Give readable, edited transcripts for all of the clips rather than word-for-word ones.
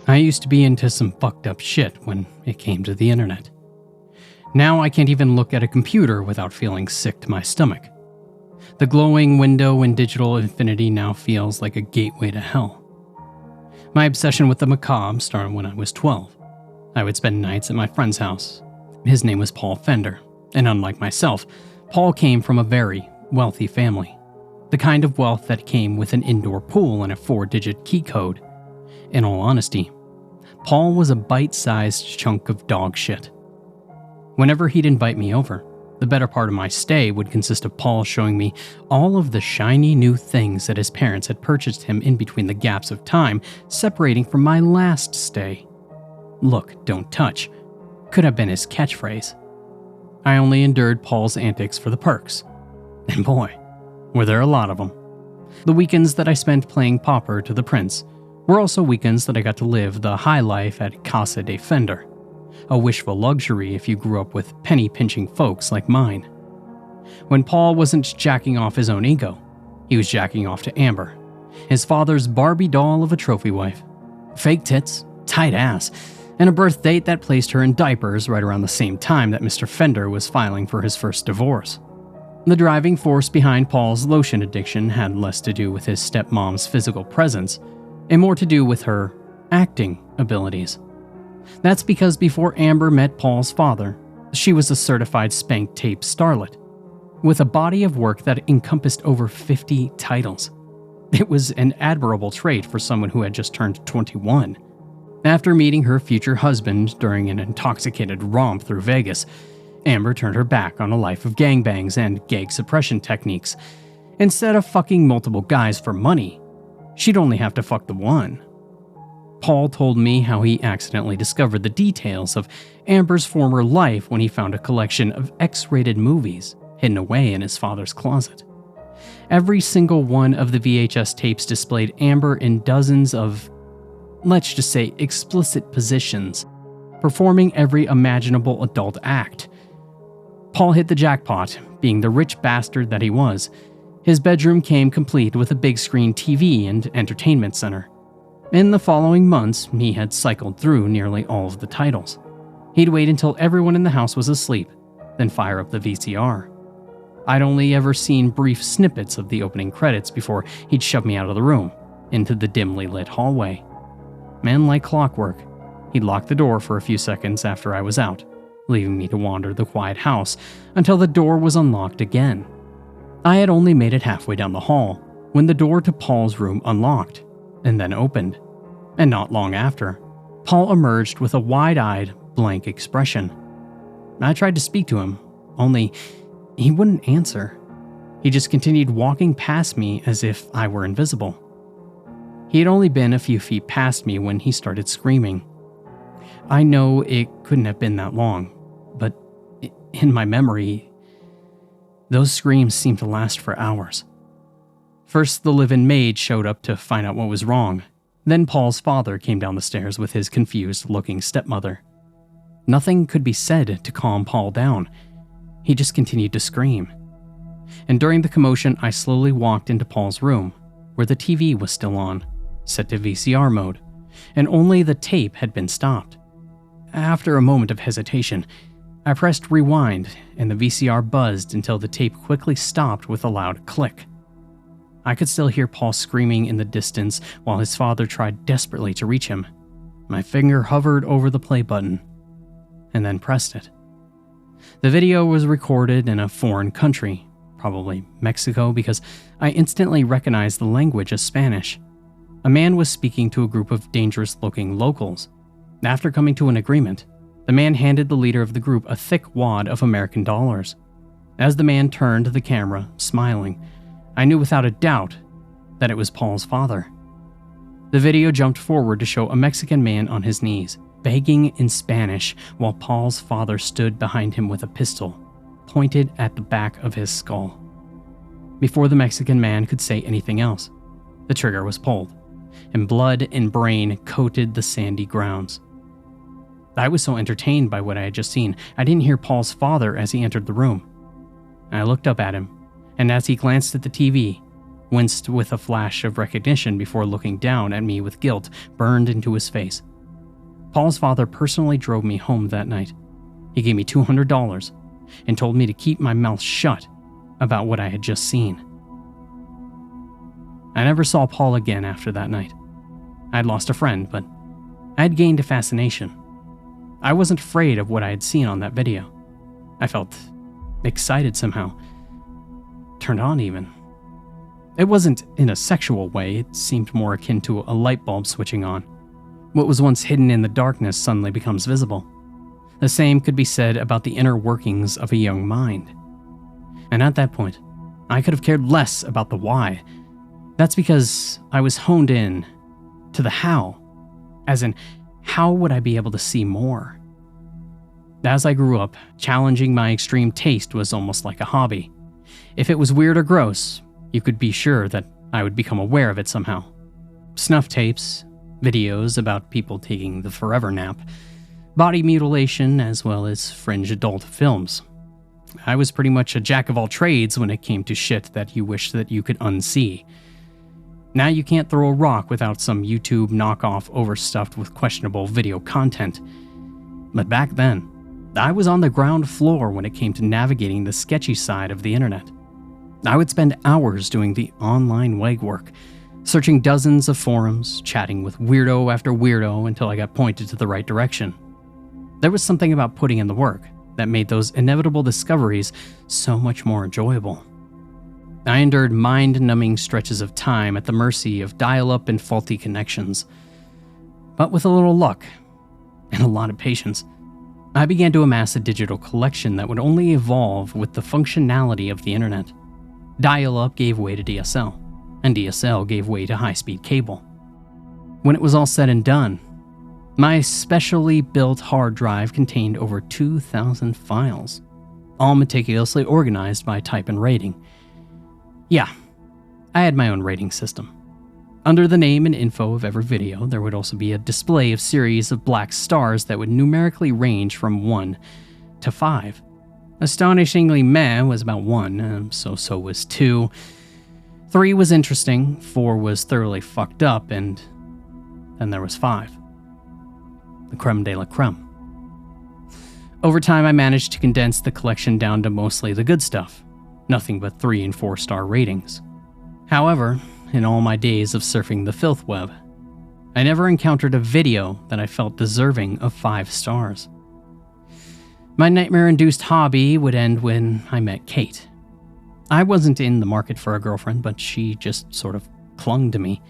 I used to be into some fucked up shit when it came to the internet. Now I can't even look at a computer without feeling sick to my stomach. The glowing window in digital infinity now feels like a gateway to hell. My obsession with the macabre started when I was 12. I would spend nights at my friend's house. His name was Paul Fender, and unlike myself, Paul came from a very wealthy family. The kind of wealth that came with an indoor pool and a 4-digit key code. In all honesty, Paul was a bite-sized chunk of dog shit. Whenever he'd invite me over, the better part of my stay would consist of Paul showing me all of the shiny new things that his parents had purchased him in between the gaps of time separating from my last stay. Look, don't touch could have been his catchphrase. I only endured Paul's antics for the perks. And boy, were there a lot of them. The weekends that I spent playing pauper to the prince were also weekends that I got to live the high life at Casa de Fender, a wishful luxury if you grew up with penny-pinching folks like mine. When Paul wasn't jacking off his own ego, he was jacking off to Amber, his father's Barbie doll of a trophy wife. Fake tits, tight ass, and a birth date that placed her in diapers right around the same time that Mr. Fender was filing for his first divorce. The driving force behind Paul's lotion addiction had less to do with his stepmom's physical presence and more to do with her acting abilities. That's because before Amber met Paul's father, she was a certified spank tape starlet, with a body of work that encompassed over 50 titles. It was an admirable trait for someone who had just turned 21. After meeting her future husband during an intoxicated romp through Vegas, Amber turned her back on a life of gangbangs and gag suppression techniques. Instead of fucking multiple guys for money, she'd only have to fuck the one. Paul told me how he accidentally discovered the details of Amber's former life when he found a collection of X-rated movies hidden away in his father's closet. Every single one of the VHS tapes displayed Amber in dozens of, let's just say, explicit positions, performing every imaginable adult act. Paul hit the jackpot, being the rich bastard that he was. His bedroom came complete with a big screen TV and entertainment center. In the following months, he had cycled through nearly all of the titles. He'd wait until everyone in the house was asleep, then fire up the VCR. I'd only ever seen brief snippets of the opening credits before he'd shove me out of the room, into the dimly lit hallway. And like clockwork, he'd lock the door for a few seconds after I was out, leaving me to wander the quiet house until the door was unlocked again. I had only made it halfway down the hall when the door to Paul's room unlocked and then opened. And not long after, Paul emerged with a wide-eyed, blank expression. I tried to speak to him, only he wouldn't answer. He just continued walking past me as if I were invisible. He had only been a few feet past me when he started screaming. I know it couldn't have been that long, but in my memory, those screams seemed to last for hours. First, the live-in maid showed up to find out what was wrong. Then Paul's father came down the stairs with his confused-looking stepmother. Nothing could be said to calm Paul down. He just continued to scream. And during the commotion, I slowly walked into Paul's room, where the TV was still on, set to VCR mode, and only the tape had been stopped. After a moment of hesitation, I pressed rewind, and the VCR buzzed until the tape quickly stopped with a loud click. I could still hear Paul screaming in the distance while his father tried desperately to reach him. My finger hovered over the play button, and then pressed it. The video was recorded in a foreign country, probably Mexico, because I instantly recognized the language as Spanish. A man was speaking to a group of dangerous-looking locals. After coming to an agreement, the man handed the leader of the group a thick wad of American dollars. As the man turned the camera, smiling, I knew without a doubt that it was Paul's father. The video jumped forward to show a Mexican man on his knees, begging in Spanish, while Paul's father stood behind him with a pistol, pointed at the back of his skull. Before the Mexican man could say anything else, the trigger was pulled, and blood and brain coated the sandy grounds. I was so entertained by what I had just seen, I didn't hear Paul's father as he entered the room. I looked up at him, and as he glanced at the TV, winced with a flash of recognition before looking down at me with guilt burned into his face. Paul's father personally drove me home that night. He gave me $200 and told me to keep my mouth shut about what I had just seen. I never saw Paul again after that night. I had lost a friend, but I had gained a fascination. I wasn't afraid of what I had seen on that video. I felt excited somehow. Turned on even. It wasn't in a sexual way, it seemed more akin to a light bulb switching on. What was once hidden in the darkness suddenly becomes visible. The same could be said about the inner workings of a young mind. And at that point, I could have cared less about the why. That's because I was honed in to the how. As in, how would I be able to see more? As I grew up, challenging my extreme taste was almost like a hobby. If it was weird or gross, you could be sure that I would become aware of it somehow. Snuff tapes, videos about people taking the forever nap, body mutilation, as well as fringe adult films. I was pretty much a jack of all trades when it came to shit that you wish that you could unsee. Now you can't throw a rock without some YouTube knockoff overstuffed with questionable video content. But back then, I was on the ground floor when it came to navigating the sketchy side of the internet. I would spend hours doing the online legwork, searching dozens of forums, chatting with weirdo after weirdo until I got pointed to the right direction. There was something about putting in the work that made those inevitable discoveries so much more enjoyable. I endured mind-numbing stretches of time at the mercy of dial-up and faulty connections. But with a little luck and a lot of patience, I began to amass a digital collection that would only evolve with the functionality of the internet. Dial-up gave way to DSL, and DSL gave way to high-speed cable. When it was all said and done, my specially built hard drive contained over 2,000 files, all meticulously organized by type and rating. Yeah, I had my own rating system. Under the name and info of every video, there would also be a display of series of black stars that would numerically range from 1 to 5. Astonishingly meh was about 1, so was 2. 3 was interesting, 4 was thoroughly fucked up, and then there was 5. The creme de la creme. Over time, I managed to condense the collection down to mostly the good stuff. Nothing but 3 and 4 star ratings. However, in all my days of surfing the filth web, I never encountered a video that I felt deserving of 5 stars. My nightmare-induced hobby would end when I met Kate. I wasn't in the market for a girlfriend, but she just sort of clung to me.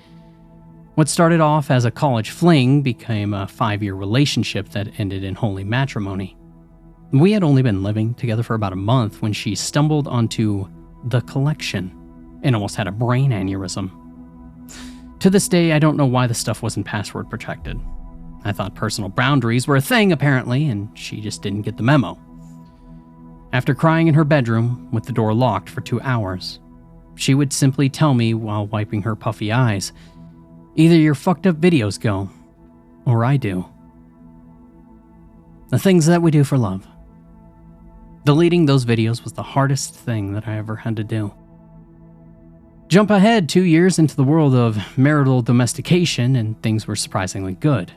What started off as a college fling became a 5-year relationship that ended in holy matrimony. We had only been living together for about a month when she stumbled onto the collection and almost had a brain aneurysm. To this day, I don't know why the stuff wasn't password protected. I thought personal boundaries were a thing, apparently, and she just didn't get the memo. After crying in her bedroom with the door locked for 2 hours, she would simply tell me while wiping her puffy eyes, "Either your fucked up videos go, or I do." The things that we do for love. Deleting those videos was the hardest thing that I ever had to do. Jump ahead 2 years into the world of marital domestication, and things were surprisingly good.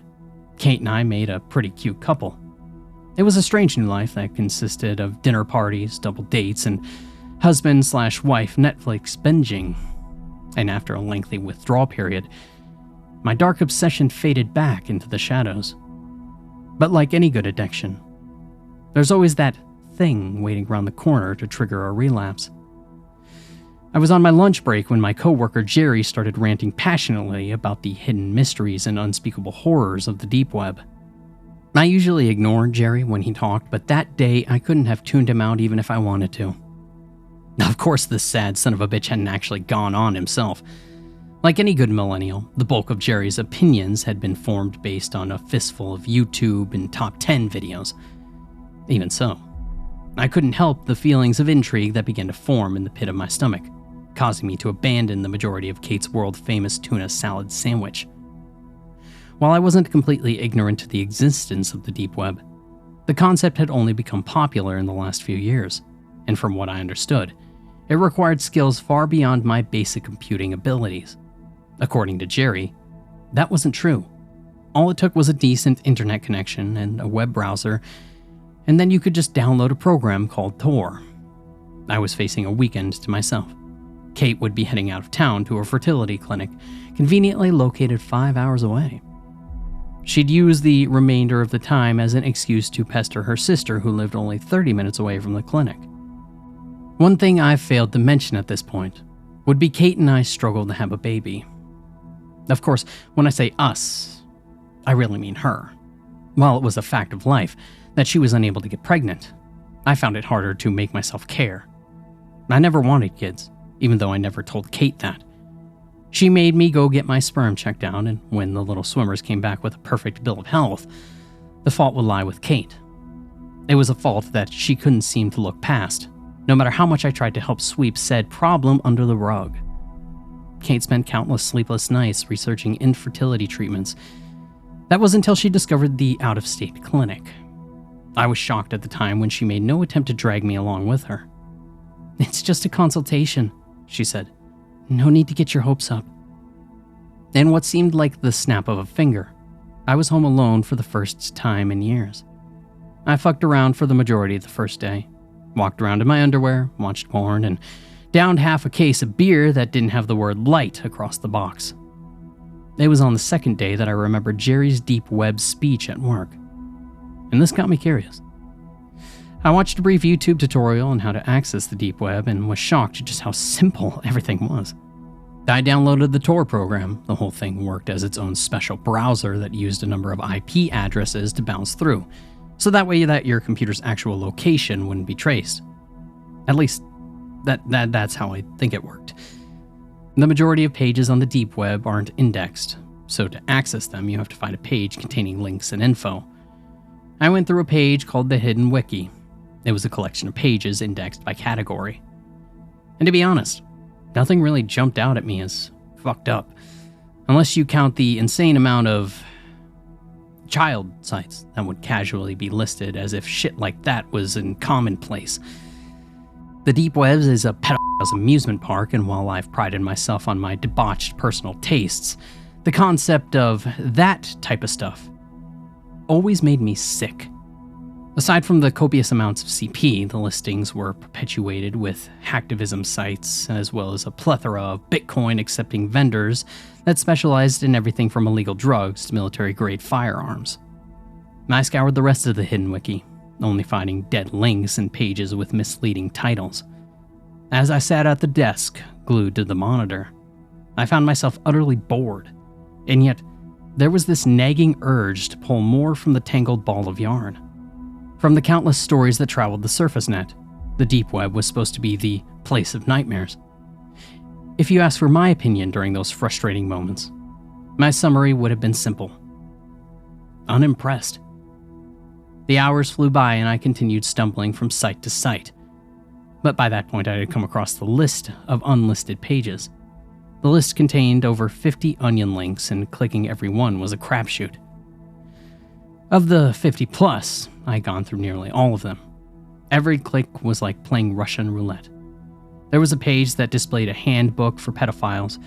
Kate and I made a pretty cute couple. It was a strange new life that consisted of dinner parties, double dates, and husband/wife Netflix binging. And after a lengthy withdrawal period, my dark obsession faded back into the shadows. But like any good addiction, there's always that thing waiting around the corner to trigger a relapse. I was on my lunch break when my coworker Jerry started ranting passionately about the hidden mysteries and unspeakable horrors of the deep web. I usually ignored Jerry when he talked, but that day I couldn't have tuned him out even if I wanted to. Of course, this sad son of a bitch hadn't actually gone on himself. Like any good millennial, the bulk of Jerry's opinions had been formed based on a fistful of YouTube and top 10 videos. Even so, I couldn't help the feelings of intrigue that began to form in the pit of my stomach, causing me to abandon the majority of Kate's world-famous tuna salad sandwich. While I wasn't completely ignorant to the existence of the deep web, the concept had only become popular in the last few years, and from what I understood, it required skills far beyond my basic computing abilities. According to Jerry, that wasn't true. All it took was a decent internet connection and a web browser, and then you could just download a program called Tor. I was facing a weekend to myself. Kate would be heading out of town to her fertility clinic, conveniently located 5 hours away. She'd use the remainder of the time as an excuse to pester her sister, who lived only 30 minutes away from the clinic. One thing I've failed to mention at this point would be Kate and I struggled to have a baby. Of course, when I say us, I really mean her. While it was a fact of life that she was unable to get pregnant, I found it harder to make myself care. I never wanted kids, even though I never told Kate that. She made me go get my sperm checked out, and when the little swimmers came back with a perfect bill of health, the fault would lie with Kate. It was a fault that she couldn't seem to look past, no matter how much I tried to help sweep said problem under the rug. Kate spent countless sleepless nights researching infertility treatments. That was until she discovered the out-of-state clinic. I was shocked at the time when she made no attempt to drag me along with her. "It's just a consultation," she said. "No need to get your hopes up." In what seemed like the snap of a finger, I was home alone for the first time in years. I fucked around for the majority of the first day, walked around in my underwear, watched porn, and downed half a case of beer that didn't have the word light across the box. It was on the second day that I remembered Jerry's deep web speech at work, and this got me curious. I watched a brief YouTube tutorial on how to access the deep web and was shocked at just how simple everything was. I downloaded the Tor program. The whole thing worked as its own special browser that used a number of IP addresses to bounce through, so that way that your computer's actual location wouldn't be traced. At least, that's how I think it worked. The majority of pages on the deep web aren't indexed, so to access them you have to find a page containing links and info. I went through a page called the Hidden Wiki. It was a collection of pages indexed by category. And to be honest, nothing really jumped out at me as fucked up, unless you count the insane amount of child sites that would casually be listed as if shit like that was in commonplace. The Deep Webs is a pedophile's amusement park, and while I've prided myself on my debauched personal tastes, the concept of that type of stuff always made me sick. Aside from the copious amounts of CP, the listings were perpetuated with hacktivism sites, as well as a plethora of Bitcoin-accepting vendors that specialized in everything from illegal drugs to military-grade firearms. I scoured the rest of the Hidden Wiki, only finding dead links and pages with misleading titles. As I sat at the desk, glued to the monitor, I found myself utterly bored, and yet there was this nagging urge to pull more from the tangled ball of yarn. From the countless stories that traveled the surface net, the deep web was supposed to be the place of nightmares. If you asked for my opinion during those frustrating moments, my summary would have been simple. Unimpressed. The hours flew by and I continued stumbling from site to site. But by that point I had come across the list of unlisted pages. The list contained over 50 onion links, and clicking every one was a crapshoot. Of the 50 plus, I had gone through nearly all of them. Every click was like playing Russian roulette. There was a page that displayed a handbook for pedophiles.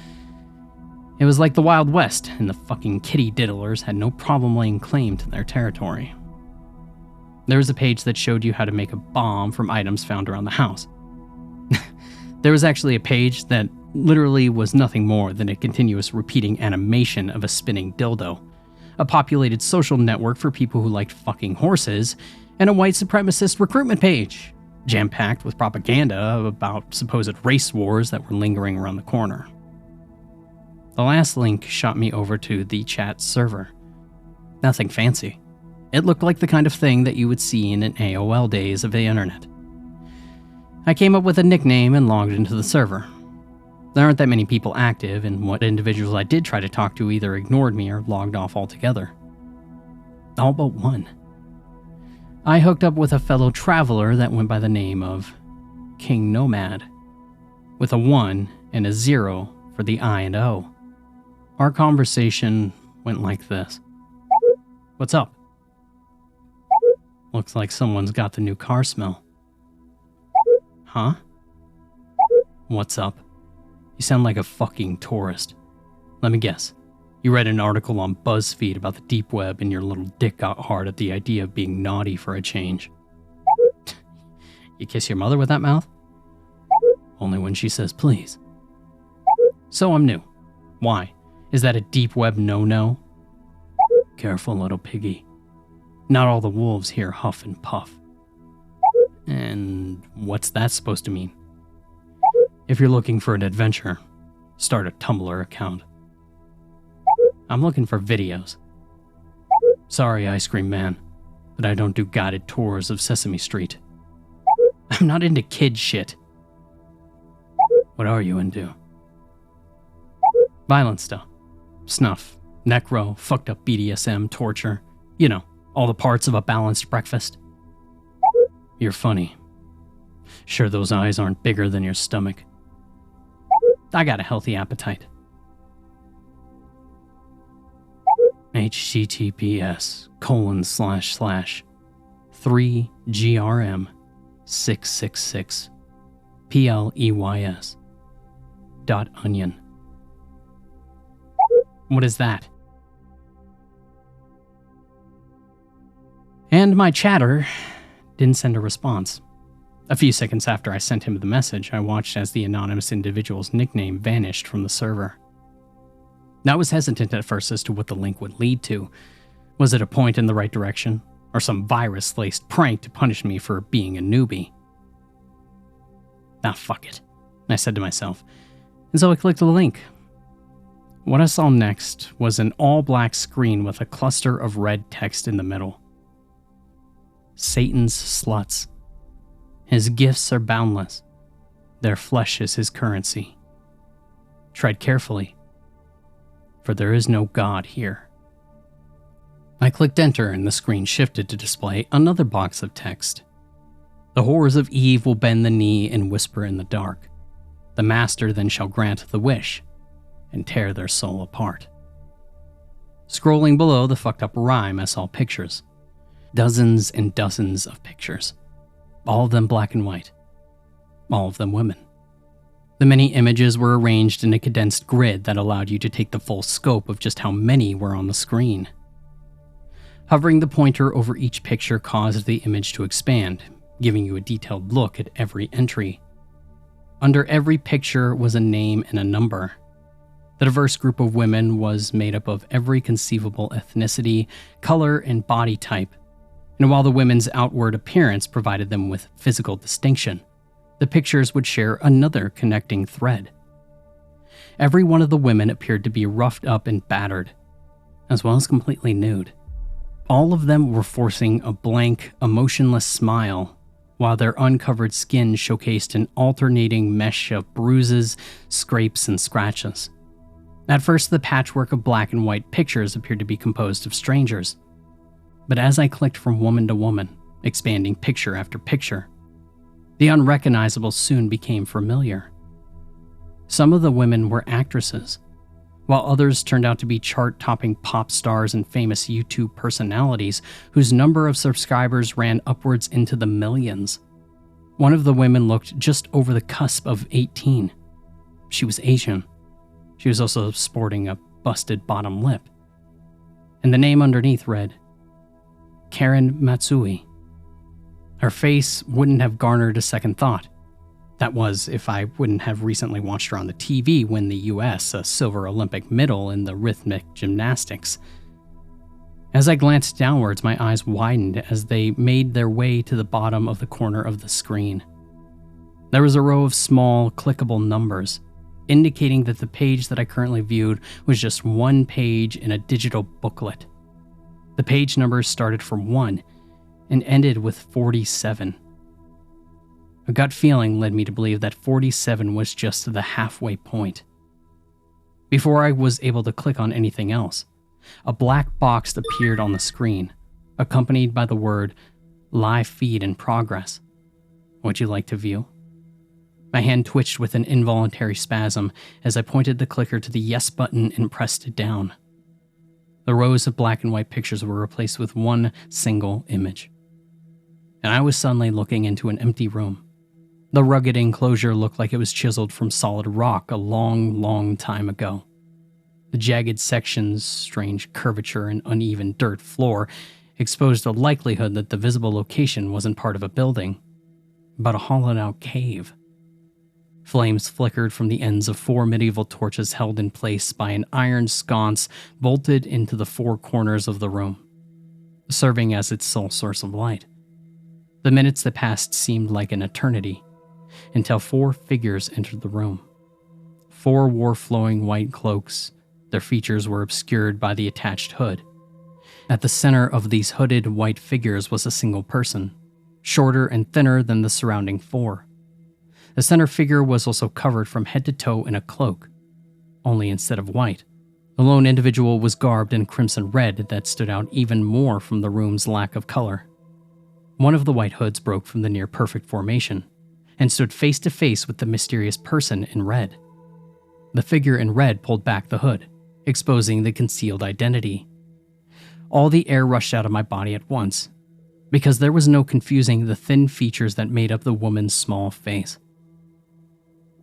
It was like the Wild West, and the fucking kitty diddlers had no problem laying claim to their territory. There was a page that showed you how to make a bomb from items found around the house. There was actually a page that literally was nothing more than a continuous repeating animation of a spinning dildo, a populated social network for people who liked fucking horses, and a white supremacist recruitment page, jam-packed with propaganda about supposed race wars that were lingering around the corner. The last link shot me over to the chat server. Nothing fancy. It looked like the kind of thing that you would see in an AOL days of the internet. I came up with a nickname and logged into the server. There aren't that many people active, and what individuals I did try to talk to either ignored me or logged off altogether. All but one. I hooked up with a fellow traveler that went by the name of King Nomad, with a 1 and a 0 for the I and O. Our conversation went like this. What's up? Looks like someone's got the new car smell. Huh? What's up? You sound like a fucking tourist. Let me guess. You read an article on BuzzFeed about the deep web and your little dick got hard at the idea of being naughty for a change. You kiss your mother with that mouth? Only when she says please. So I'm new. Why? Is that a deep web no-no? Careful, little piggy. Not all the wolves here huff and puff. And what's that supposed to mean? If you're looking for an adventure, start a Tumblr account. I'm looking for videos. Sorry, Ice Cream Man, but I don't do guided tours of Sesame Street. I'm not into kid shit. What are you into? Violent stuff. Snuff, necro, fucked up BDSM, torture. You know, all the parts of a balanced breakfast. You're funny. Sure those eyes aren't bigger than your stomach. I got a healthy appetite. https://3grm666pleys.onion. What is that? And my chatter didn't send a response. A few seconds after I sent him the message, I watched as the anonymous individual's nickname vanished from the server. I was hesitant at first as to what the link would lead to. Was it a point in the right direction, or some virus-laced prank to punish me for being a newbie? Ah, fuck it, I said to myself, and so I clicked the link. What I saw next was an all-black screen with a cluster of red text in the middle. Satan's sluts. His gifts are boundless. Their flesh is his currency. Tread carefully, for there is no God here. I clicked enter and the screen shifted to display another box of text. The horrors of Eve will bend the knee and whisper in the dark. The master then shall grant the wish and tear their soul apart. Scrolling below the fucked up rhyme, I saw pictures. Dozens and dozens of pictures. All of them black and white. All of them women. The many images were arranged in a condensed grid that allowed you to take the full scope of just how many were on the screen. Hovering the pointer over each picture caused the image to expand, giving you a detailed look at every entry. Under every picture was a name and a number. The diverse group of women was made up of every conceivable ethnicity, color, and body type. And while the women's outward appearance provided them with physical distinction, the pictures would share another connecting thread. Every one of the women appeared to be roughed up and battered, as well as completely nude. All of them were forcing a blank, emotionless smile, while their uncovered skin showcased an alternating mesh of bruises, scrapes, and scratches. At first, the patchwork of black and white pictures appeared to be composed of strangers. But as I clicked from woman to woman, expanding picture after picture, the unrecognizable soon became familiar. Some of the women were actresses, while others turned out to be chart-topping pop stars and famous YouTube personalities whose number of subscribers ran upwards into the millions. One of the women looked just over the cusp of 18. She was Asian. She was also sporting a busted bottom lip. And the name underneath read, Karen Matsui. Her face wouldn't have garnered a second thought. That was, if I wouldn't have recently watched her on the TV win the US a silver Olympic medal in the rhythmic gymnastics. As I glanced downwards, my eyes widened as they made their way to the bottom of the corner of the screen. There was a row of small, clickable numbers, indicating that the page that I currently viewed was just one page in a digital booklet. The page numbers started from 1 and ended with 47. A gut feeling led me to believe that 47 was just the halfway point. Before I was able to click on anything else, a black box appeared on the screen, accompanied by the word, Live Feed in Progress. Would you like to view? My hand twitched with an involuntary spasm as I pointed the clicker to the yes button and pressed it down. The rows of black and white pictures were replaced with one single image. And I was suddenly looking into an empty room. The rugged enclosure looked like it was chiseled from solid rock a long, long time ago. The jagged sections, strange curvature, and uneven dirt floor exposed the likelihood that the visible location wasn't part of a building, but a hollowed-out cave. Flames flickered from the ends of 4 medieval torches held in place by an iron sconce bolted into the 4 corners of the room, serving as its sole source of light. The minutes that passed seemed like an eternity, until 4 figures entered the room. 4 wore-flowing white cloaks. Their features were obscured by the attached hood. At the center of these hooded white figures was a single person, shorter and thinner than the surrounding 4. The center figure was also covered from head to toe in a cloak, only instead of white, the lone individual was garbed in crimson red that stood out even more from the room's lack of color. One of the white hoods broke from the near-perfect formation and stood face to face with the mysterious person in red. The figure in red pulled back the hood, exposing the concealed identity. All the air rushed out of my body at once, because there was no confusing the thin features that made up the woman's small face.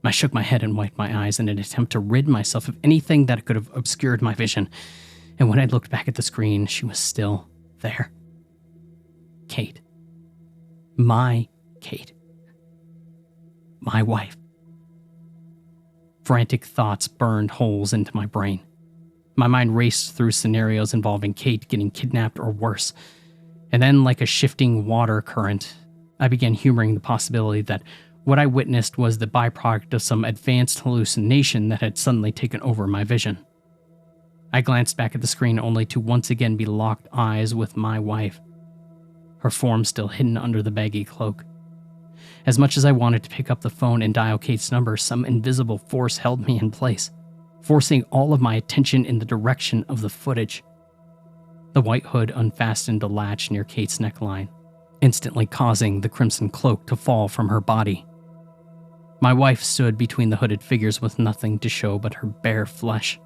I shook my head and wiped my eyes in an attempt to rid myself of anything that could have obscured my vision, and when I looked back at the screen, she was still there. Kate. My Kate. My wife. Frantic thoughts burned holes into my brain. My mind raced through scenarios involving Kate getting kidnapped or worse, and then, like a shifting water current, I began humoring the possibility that what I witnessed was the byproduct of some advanced hallucination that had suddenly taken over my vision. I glanced back at the screen only to once again be locked eyes with my wife, her form still hidden under the baggy cloak. As much as I wanted to pick up the phone and dial Kate's number, some invisible force held me in place, forcing all of my attention in the direction of the footage. The white hood unfastened the latch near Kate's neckline, instantly causing the crimson cloak to fall from her body. My wife stood between the hooded figures with nothing to show but her bare flesh.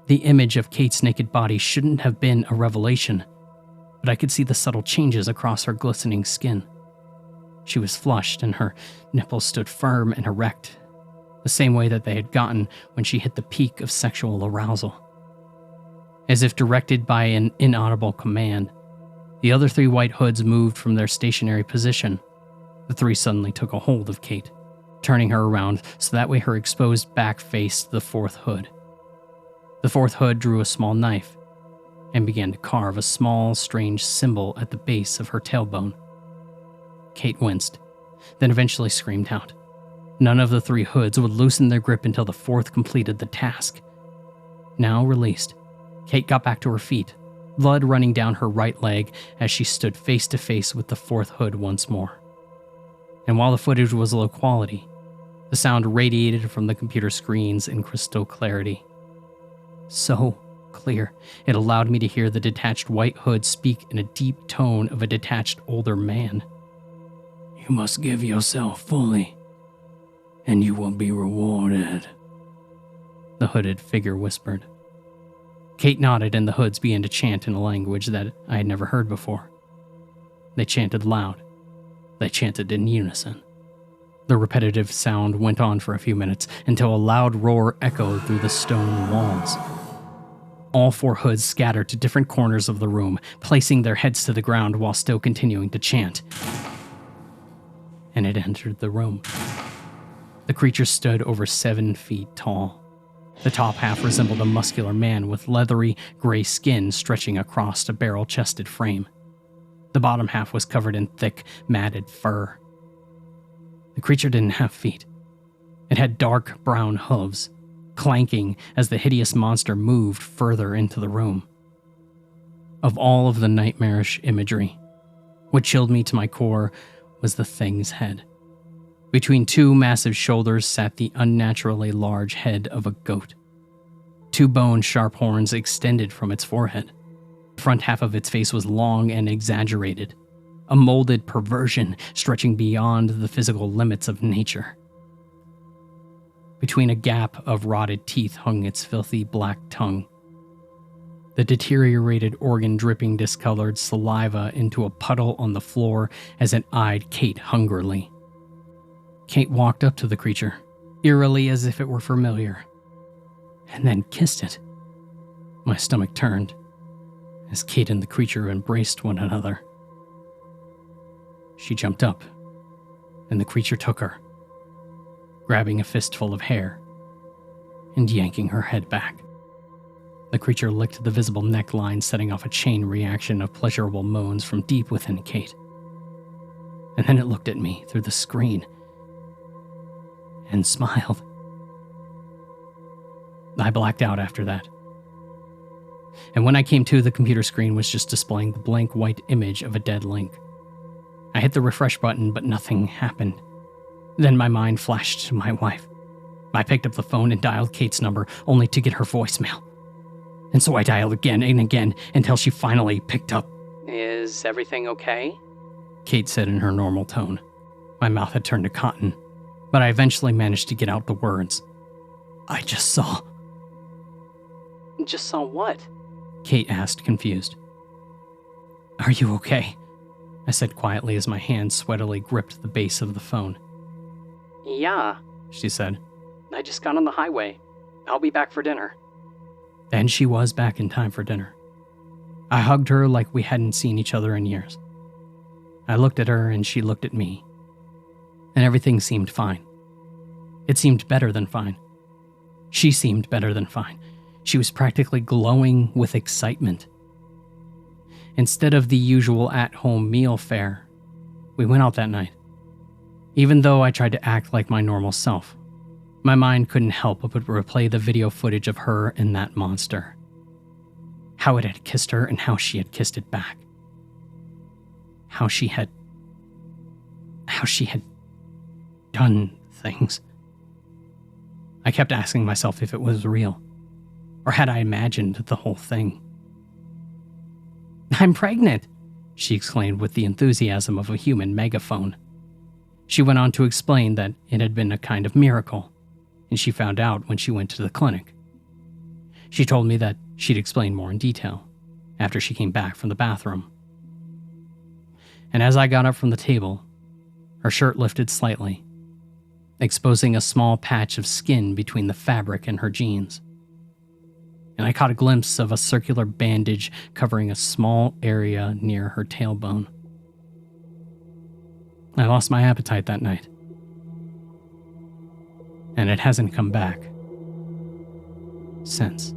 The image of Kate's naked body shouldn't have been a revelation, but I could see the subtle changes across her glistening skin. She was flushed and her nipples stood firm and erect, the same way that they had gotten when she hit the peak of sexual arousal. As if directed by an inaudible command, the other 3 white hoods moved from their stationary position. The 3 suddenly took a hold of Kate, turning her around so that way her exposed back faced the 4th hood. The 4th hood drew a small knife and began to carve a small, strange symbol at the base of her tailbone. Kate winced, then eventually screamed out. None of the 3 hoods would loosen their grip until the 4th completed the task. Now released, Kate got back to her feet, blood running down her right leg as she stood face to face with the 4th hood once more. And while the footage was low quality, the sound radiated from the computer screens in crystal clarity. So clear, it allowed me to hear the detached white hood speak in a deep tone of a detached older man. "You must give yourself fully, and you will be rewarded," the hooded figure whispered. Kate nodded and the hoods began to chant in a language that I had never heard before. They chanted loud. They chanted in unison. The repetitive sound went on for a few minutes until a loud roar echoed through the stone walls. All 4 hoods scattered to different corners of the room, placing their heads to the ground while still continuing to chant. And it entered the room. The creature stood over 7 feet tall. The top half resembled a muscular man with leathery, gray skin stretching across a barrel-chested frame. The bottom half was covered in thick, matted fur. The creature didn't have feet. It had dark brown hooves, clanking as the hideous monster moved further into the room. Of all of the nightmarish imagery, what chilled me to my core was the thing's head. Between 2 massive shoulders sat the unnaturally large head of a goat. 2 bone-sharp horns extended from its forehead. The front half of its face was long and exaggerated, a molded perversion stretching beyond the physical limits of nature. Between a gap of rotted teeth hung its filthy black tongue, the deteriorated organ dripping discolored saliva into a puddle on the floor as it eyed Kate hungrily. Kate walked up to the creature, eerily as if it were familiar, and then kissed it. My stomach turned as Kate and the creature embraced one another. She jumped up, and the creature took her, grabbing a fistful of hair and yanking her head back. The creature licked the visible neckline, setting off a chain reaction of pleasurable moans from deep within Kate. And then it looked at me through the screen and smiled. I blacked out after that. And when I came to, the computer screen was just displaying the blank white image of a dead Link. I hit the refresh button, but nothing happened. Then my mind flashed to my wife. I picked up the phone and dialed Kate's number, only to get her voicemail. And so I dialed again and again until she finally picked up. "Is everything okay?" Kate said in her normal tone. My mouth had turned to cotton, but I eventually managed to get out the words. "I just saw." "Just saw what?" Kate asked, confused. "Are you okay?" I said quietly as my hand sweatily gripped the base of the phone. "Yeah," she said. "I just got on the highway. I'll be back for dinner." And she was back in time for dinner. I hugged her like we hadn't seen each other in years. I looked at her and she looked at me. And everything seemed fine. It seemed better than fine. She seemed better than fine. She was practically glowing with excitement. Instead of the usual at-home meal fare, we went out that night. Even though I tried to act like my normal self, my mind couldn't help but replay the video footage of her and that monster. How it had kissed her and how she had kissed it back. How she had done things. I kept asking myself if it was real, or had I imagined the whole thing. "I'm pregnant," she exclaimed with the enthusiasm of a human megaphone. She went on to explain that it had been a kind of miracle, and she found out when she went to the clinic. She told me that she'd explain more in detail after she came back from the bathroom. And as I got up from the table, her shirt lifted slightly, exposing a small patch of skin between the fabric and her jeans. And I caught a glimpse of a circular bandage covering a small area near her tailbone. I lost my appetite that night, and it hasn't come back since.